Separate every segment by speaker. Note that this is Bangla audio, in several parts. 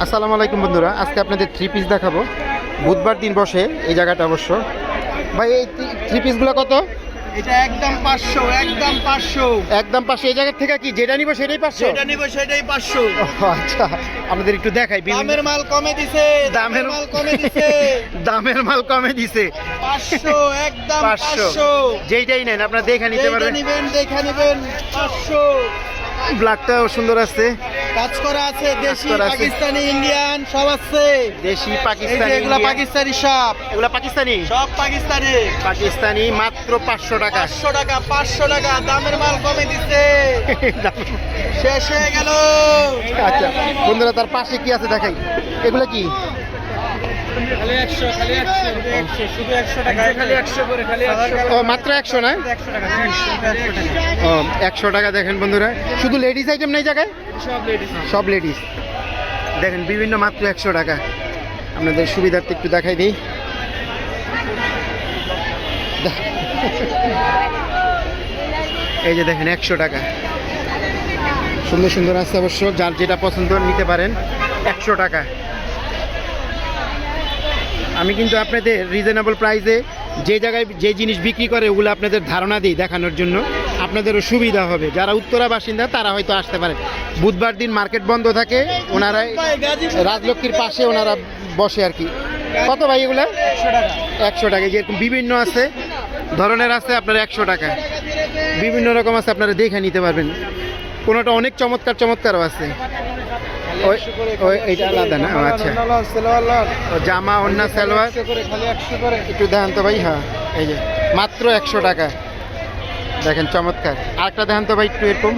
Speaker 1: আসসালামু আলাইকুম বন্ধুরা, আজকে আপনাদের থ্রি পিস দেখাবো। বুধবার দিন বসে এই জায়গাটা অবশ্য। ভাই এই থ্রি পিসগুলো কত?
Speaker 2: এটা একদম 500, একদম 500,
Speaker 1: একদম 500। এই জায়গা থেকে কি যেটা নিব সেটাই 500?
Speaker 2: যেটা নিব সেটাই 500।
Speaker 1: আচ্ছা, আপনাদের একটু দেখাই।
Speaker 2: দামের মাল কমে দিছে,
Speaker 1: দামের
Speaker 2: মাল কমে দিছে।
Speaker 1: দামের মাল কমে দিছে।
Speaker 2: 500, একদম 500।
Speaker 1: যেইটাই নেন আপনারা দেখে নিতে
Speaker 2: যেটা
Speaker 1: পারবেন।
Speaker 2: নেবেন দেখে নেবেন 500।
Speaker 1: ব্ল্যাকটাও সুন্দর আছে,
Speaker 2: কাজ করা আছে, দেশি
Speaker 1: করা আছে।
Speaker 2: পাকিস্তানি ইন্ডিয়ান সব আছে।
Speaker 1: দেশি
Speaker 2: এই যে
Speaker 1: পাকিস্তানি।
Speaker 2: এগুলা পাকিস্তানি সব,
Speaker 1: এগুলা পাকিস্তানি।
Speaker 2: সব পাকিস্তানি।
Speaker 1: পাকিস্তানি মাত্র 500 টাকা।
Speaker 2: 500 টাকা, 500 টাকা দামের মাল কমে দিছে। শেষ হয়ে গেল।
Speaker 1: আচ্ছা বন্ধুরা, তার পাশে কি আছে দেখাই। এগুলো কি?
Speaker 2: খালি 100, খালি 100, শুধু 100 টাকা, খালি 100 করে, খালি 100।
Speaker 1: ও মাত্র 100 না?
Speaker 2: 100 টাকা, 100 টাকা।
Speaker 1: ও 100 টাকা। দেখেন বন্ধুরা, শুধু লেডিস আইটেম নেই জায়গায়,
Speaker 2: সব লেডিস।
Speaker 1: সব লেডিস। দেখেন বিভিন্ন, মাত্র 100 টাকা। আপনাদের সুবিধার্থে একটু দেখাই দিই। এই যে দেখেন 100 টাকা। সুন্দর সুন্দর আছে অবশ্য, যার যেটা পছন্দ নিতে পারেন। 100 টাকা। আমি কিন্তু আপনাদের রিজনেবল প্রাইসে যে জায়গায় যে জিনিস বিক্রি করে ওগুলো আপনাদের ধারণা দিই দেখানোর জন্য, আপনাদেরও সুবিধা হবে। যারা উত্তরা বাসিন্দা তারা হয়তো আসতে পারে। বুধবার দিন মার্কেট বন্ধ থাকে, ওনারাই রাজলক্ষ্মীর পাশে ওনারা বসে আর কি। কত ভাই এগুলো?
Speaker 2: 100 টাকা।
Speaker 1: 100 টাকা। যেরকম বিভিন্ন আছে ধরনের আছে আপনার 100 টাকা। বিভিন্ন রকম আছে, আপনারা দেখে নিতে পারবেন। কোনোটা অনেক চমৎকার চমৎকারও আছে। ওই এইটা আলাদা না? আচ্ছা, ও জামা অন্য সালোয়ার একটু দেখান তো ভাই। হ্যাঁ এই যে মাত্র 100 টাকা। দেখেন চমৎকার। আরেকটা দেখান তো ভাই একটু এরকম।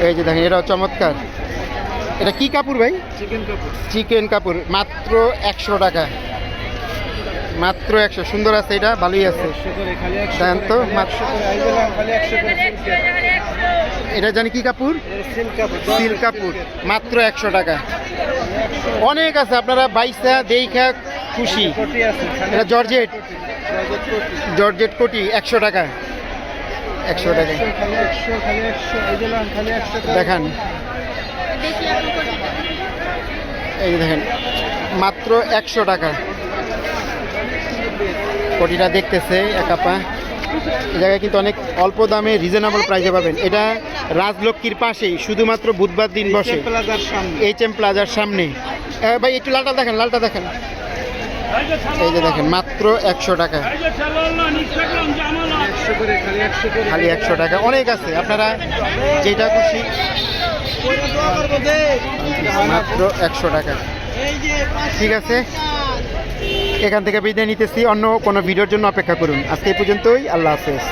Speaker 1: এই যে দেখেন, এটাও চমৎকার। এটা কি কাপড় ভাই?
Speaker 2: চিকেন কাপড়।
Speaker 1: চিকেন কাপড়। মাত্র 100 টাকা। মাত্র 100। সুন্দর আছে, এটা ভালোই আছে। দেন তো মাত্র। এটা জানি কি কাপড়? সিল্ক কাপড়। মাত্র 100 টাকা। অনেক আছে, আপনারা বাইসা দেখা খুশি। এটা জর্জেট, জর্জেট কোটি। 100 টাকা। 100 টাকা। দেখান, এই যে দেখেন মাত্র 100 টাকা। কোটিটা দেখতেছে একাপা। এই জায়গায় কিন্তু অনেক অল্প দামে রিজনেবল প্রাইসে পাবেন। এটা রাজলক্ষ্মীর পাশেই, শুধুমাত্র বুধবার দিন বসে। HM প্লাজার সামনে। ভাই একটু লালটা দেখেন, লালটা দেখেন। এই যে দেখেন মাত্র 100 টাকা। খালি 100 টাকা। অনেক আছে, আপনারা যেটা খুশি। মাত্র 100 টাকা। ঠিক আছে, এখান থেকে বিদায় নিতেছি। অন্য কোনো ভিডিওর জন্য অপেক্ষা করুন। আজকে এই পর্যন্তই। আল্লাহ হাফেজ।